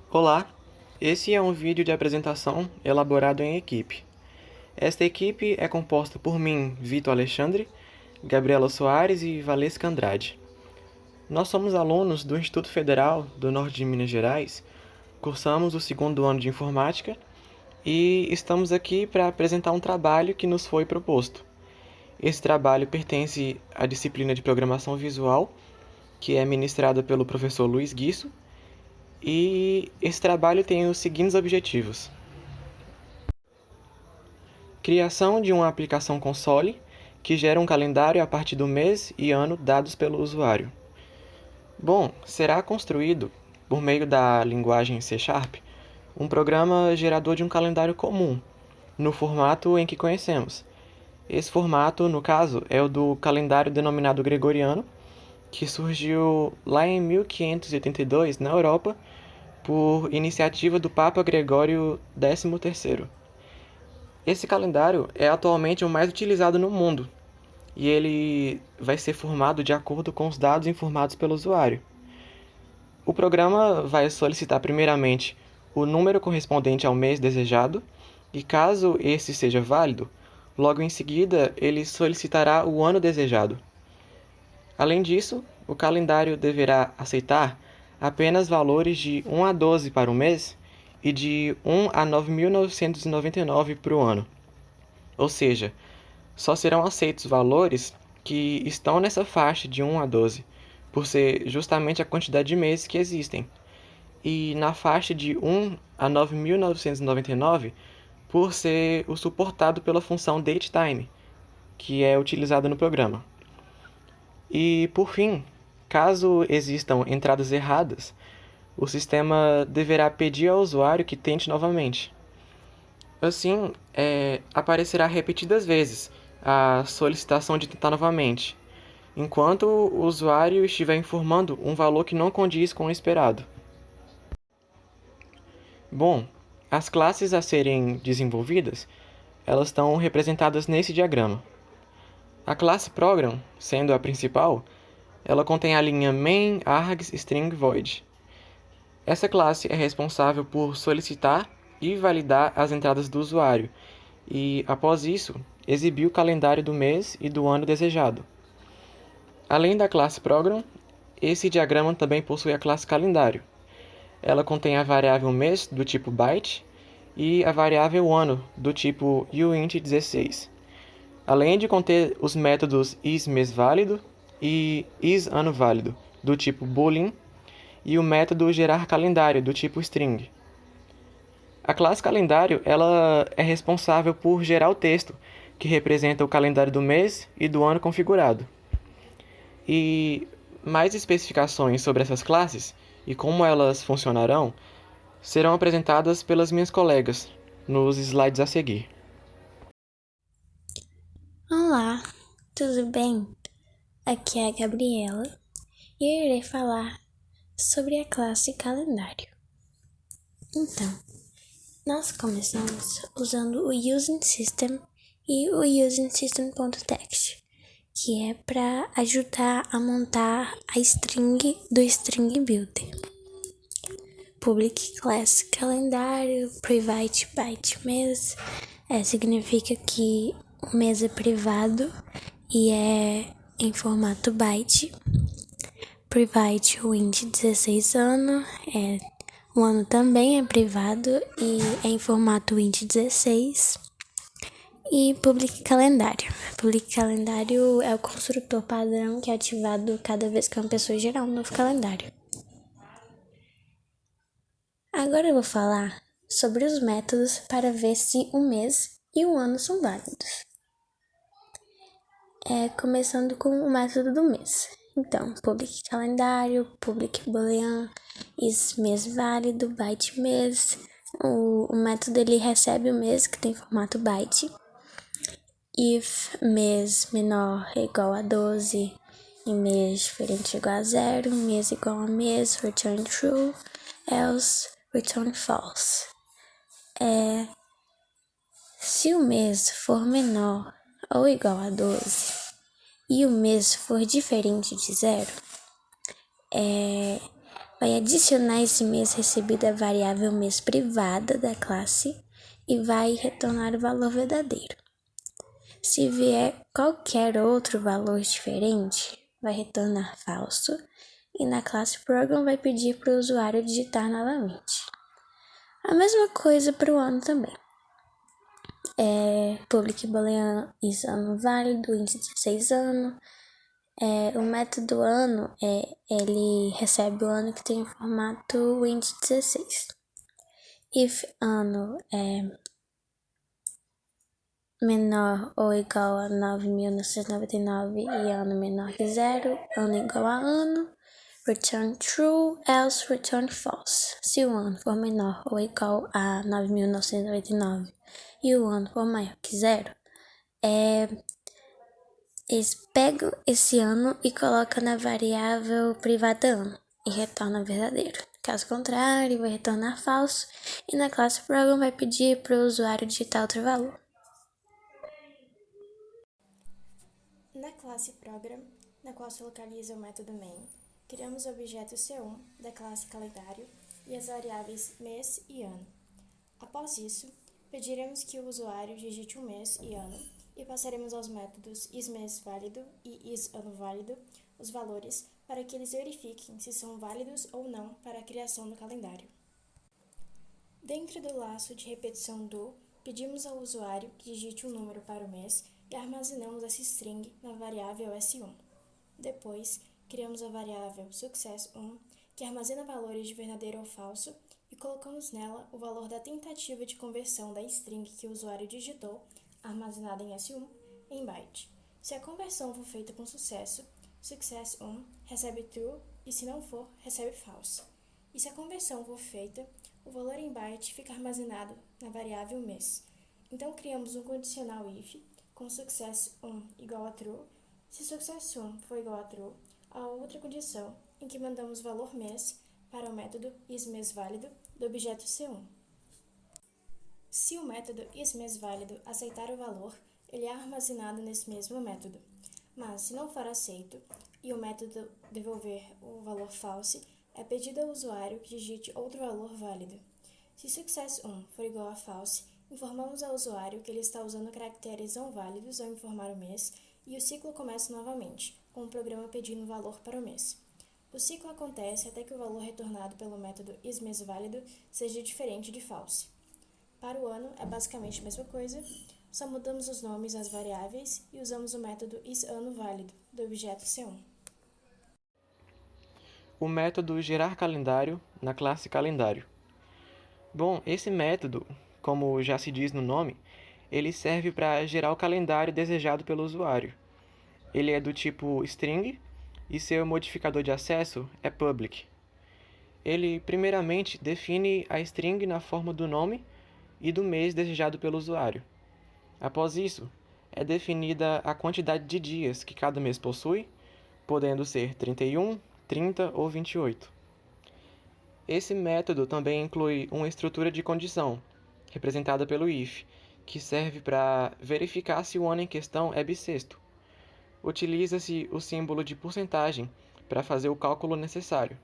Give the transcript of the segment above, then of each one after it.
Olá, esse é um vídeo de apresentação elaborado em equipe. Esta equipe é composta por mim, Vitor Alexandre, Gabriela Soares e Valesca Andrade. Nós somos alunos do Instituto Federal do Norte de Minas Gerais, cursamos o segundo ano de Informática e estamos aqui para apresentar um trabalho que nos foi proposto. Esse trabalho pertence à disciplina de Programação Visual, que é ministrada pelo professor Luiz Guiço, e esse trabalho tem os seguintes objetivos: criação de uma aplicação console que gera um calendário a partir do mês e ano dados pelo usuário. Bom, será construído, por meio da linguagem C#, um programa gerador de um calendário comum, no formato em que conhecemos. Esse formato, no caso, é o do calendário denominado gregoriano, que surgiu lá em 1582 na Europa por iniciativa do Papa Gregório XIII. Esse calendário é atualmente o mais utilizado no mundo e ele vai ser formado de acordo com os dados informados pelo usuário. O programa vai solicitar primeiramente o número correspondente ao mês desejado e, caso esse seja válido, logo em seguida ele solicitará o ano desejado. Além disso, o calendário deverá aceitar apenas valores de 1 a 12 para o mês e de 1 a 9.999 para o ano. Ou seja, só serão aceitos valores que estão nessa faixa de 1 a 12, por ser justamente a quantidade de meses que existem, e na faixa de 1 a 9.999, por ser o suportado pela função datetime, que é utilizada no programa. E, por fim, caso existam entradas erradas, o sistema deverá pedir ao usuário que tente novamente. Assim, aparecerá repetidas vezes a solicitação de tentar novamente, enquanto o usuário estiver informando um valor que não condiz com o esperado. Bom, as classes a serem desenvolvidas, elas estão representadas nesse diagrama. A classe Program, sendo a principal, ela contém a linha main, args, string, void. Essa classe é responsável por solicitar e validar as entradas do usuário e, após isso, exibir o calendário do mês e do ano desejado. Além da classe Program, esse diagrama também possui a classe Calendário. Ela contém a variável mês do tipo byte e a variável ano do tipo uint16, além de conter os métodos isMesVálido e isAnoVálido do tipo boolean e o método gerarCalendário do tipo string. A classe calendário ela é responsável por gerar o texto, que representa o calendário do mês e do ano configurado. E mais especificações sobre essas classes e como elas funcionarão serão apresentadas pelas minhas colegas nos slides a seguir. Olá, tudo bem? Aqui é a Gabriela e eu irei falar sobre a classe calendário. Então, nós começamos usando o using system e o using system.text, que é para ajudar a montar a string do string builder. Public class calendário, private byte mês, significa que o mês é privado e é em formato byte. Private int 16 anos, o ano também é privado e é em formato int 16. E public calendário. Public calendário é o construtor padrão que é ativado cada vez que uma pessoa gerar um novo calendário. Agora eu vou falar sobre os métodos para ver se o mês e o ano são válidos. Começando com o método do mês. Então, public calendário, public boolean, isMesVálido, byte mês. O método ele recebe o mês que tem formato byte. If mês menor é igual a 12 e mês diferente é igual a 0, mês igual a mês, return true, else return false. Se o mês for menor ou igual a 12 e o mês for diferente de 0, vai adicionar esse mês recebido à variável mês privada da classe e vai retornar o valor verdadeiro. Se vier qualquer outro valor diferente, vai retornar falso e na classe Program vai pedir para o usuário digitar novamente. A mesma coisa para o ano também. Public boolean is ano válido, int 16 anos. O método ano, ele recebe o ano que tem o formato int 16. If ano é menor ou igual a 9.999 e ano menor que 0, ano igual a ano, return true, else return false. Se o ano for menor ou igual a 9.999 e o ano for maior que 0, eles pegam esse ano e colocam na variável privada ano e retorna verdadeiro. Caso contrário, vai retornar falso e na classe Program vai pedir para o usuário digitar outro valor. Na classe Program, na qual se localiza o método main, criamos o objeto C1 da classe calendário e as variáveis mês e ano. Após isso, pediremos que o usuário digite um mês e ano e passaremos aos métodos isMêsVálido e isAnoVálido os valores para que eles verifiquem se são válidos ou não para a criação do calendário. Dentro do laço de repetição do, pedimos ao usuário que digite um número para o mês e armazenamos essa string na variável S1. Depois, criamos a variável success1, que armazena valores de verdadeiro ou falso, e colocamos nela o valor da tentativa de conversão da string que o usuário digitou, armazenada em S1, em byte. Se a conversão for feita com sucesso, success1 recebe true e, se não for, recebe false. E se a conversão for feita, o valor em byte fica armazenado na variável mês. Então, criamos um condicional if com success1 igual a true. Se success1 for igual a true, a outra condição em que mandamos o valor mês para o método isMêsVálido do objeto C1. Se o método isMêsVálido aceitar o valor, ele é armazenado nesse mesmo método. Mas, se não for aceito e o método devolver o valor false, é pedido ao usuário que digite outro valor válido. Se success1 for igual a false, informamos ao usuário que ele está usando caracteres não válidos ao informar o mês e o ciclo começa novamente, com o programa pedindo o valor para o mês. O ciclo acontece até que o valor retornado pelo método isMêsVálido seja diferente de false. Para o ano é basicamente a mesma coisa, só mudamos os nomes às variáveis e usamos o método isAnoVálido do objeto C1. O método gerarCalendário na classe calendário. Bom, esse método, como já se diz no nome, ele serve para gerar o calendário desejado pelo usuário. Ele é do tipo string e seu modificador de acesso é public. Ele, primeiramente, define a string na forma do nome e do mês desejado pelo usuário. Após isso, é definida a quantidade de dias que cada mês possui, podendo ser 31, 30 ou 28. Esse método também inclui uma estrutura de condição, representada pelo if, que serve para verificar se o ano em questão é bissexto. Utiliza-se o símbolo de porcentagem para fazer o cálculo necessário.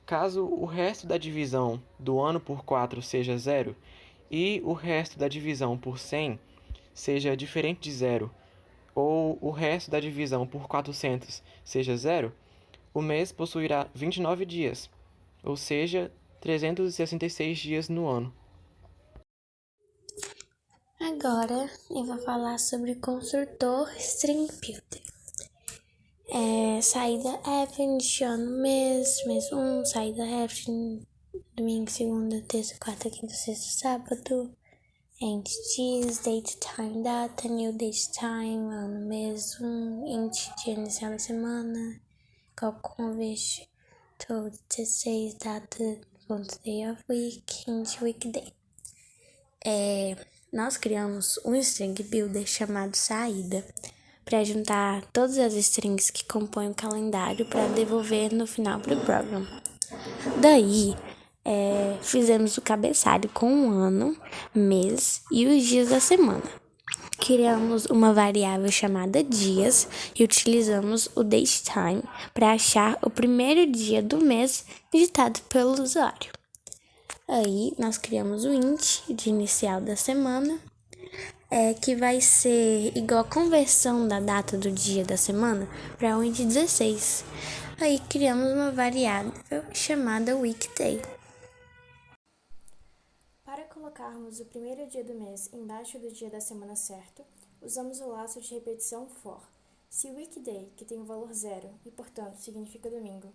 Caso o resto da divisão do ano por 4 seja zero e o resto da divisão por 100 seja diferente de zero, ou o resto da divisão por 400 seja zero, o mês possuirá 29 dias, ou seja, 366 dias no ano. Agora eu vou falar sobre o construtor string builder. Saída F, iniciando mês 1, saída F, domingo, segunda, terça, quarta, quinta, sexta, sábado, int dias, date, time, data, new date, time, ano, mês 1, int dia inicial da semana, convert, to 16, data, day of week, int weekday. Nós criamos um string builder chamado saída para juntar todas as strings que compõem o calendário para devolver no final para o program. Daí, fizemos o cabeçalho com o ano, mês e os dias da semana. criamos uma variável chamada dias e utilizamos o datetime para achar o primeiro dia do mês digitado pelo usuário. Aí, nós criamos o int de inicial da semana, que vai ser igual a conversão da data do dia da semana para o int 16. Aí, criamos uma variável chamada weekday. Para colocarmos o primeiro dia do mês embaixo do dia da semana certo, usamos o laço de repetição for. Se o weekday, que tem o valor 0 e, portanto, significa domingo,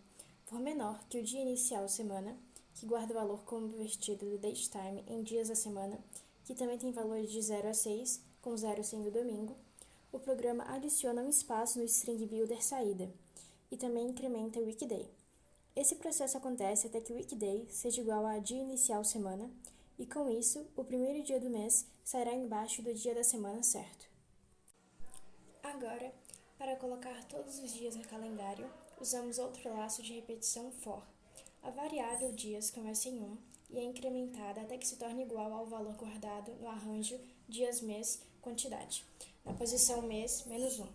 for menor que o dia inicial semana, que guarda o valor convertido do datetime em dias da semana, que também tem valores de 0 a 6, com 0 sendo domingo, o programa adiciona um espaço no string builder saída e também incrementa o weekday. Esse processo acontece até que o weekday seja igual a dia inicial semana, e com isso, o primeiro dia do mês sairá embaixo do dia da semana certo. Agora, para colocar todos os dias no calendário, usamos outro laço de repetição for. A variável dias começa em 1 e é incrementada até que se torne igual ao valor guardado no arranjo dias-mês quantidade, na posição mês menos 1.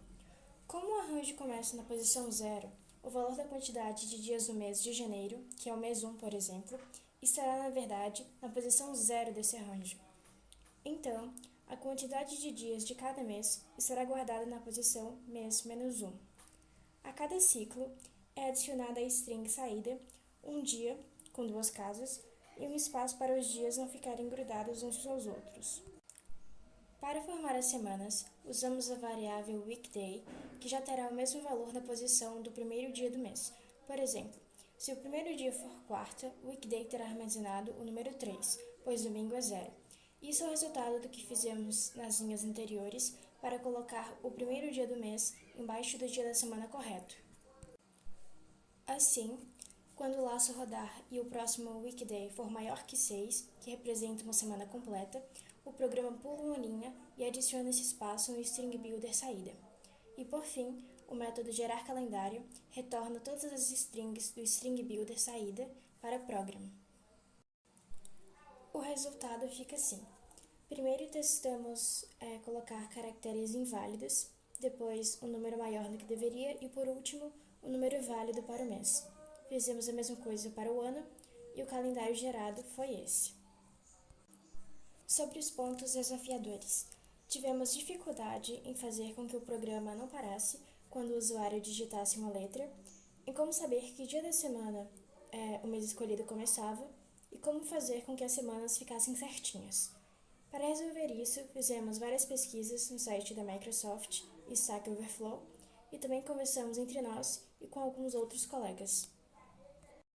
Como o arranjo começa na posição 0, o valor da quantidade de dias do mês de janeiro, que é o mês 1, por exemplo, estará, na verdade, na posição 0 desse arranjo. Então, a quantidade de dias de cada mês estará guardada na posição mês menos 1. A cada ciclo, é adicionada a string saída, um dia, com duas casas, e um espaço para os dias não ficarem grudados uns aos outros. Para formar as semanas, usamos a variável weekday, que já terá o mesmo valor na posição do primeiro dia do mês. Por exemplo, se o primeiro dia for quarta, o weekday terá armazenado o número 3, pois domingo é 0. Isso é o resultado do que fizemos nas linhas anteriores para colocar o primeiro dia do mês embaixo do dia da semana correto. Assim, quando o laço rodar e o próximo weekday for maior que 6, que representa uma semana completa, o programa pula uma linha e adiciona esse espaço no string builder saída. E por fim, o método gerar calendário retorna todas as strings do string builder saída para program. O resultado fica assim. Primeiro testamos colocar caracteres inválidos, depois um número maior do que deveria e por último o número válido para o mês. Fizemos a mesma coisa para o ano e o calendário gerado foi esse. Sobre os pontos desafiadores. Tivemos dificuldade em fazer com que o programa não parasse quando o usuário digitasse uma letra, em como saber que dia da semana o mês escolhido começava e como fazer com que as semanas ficassem certinhas. Para resolver isso, fizemos várias pesquisas no site da Microsoft e Stack Overflow e também conversamos entre nós e com alguns outros colegas.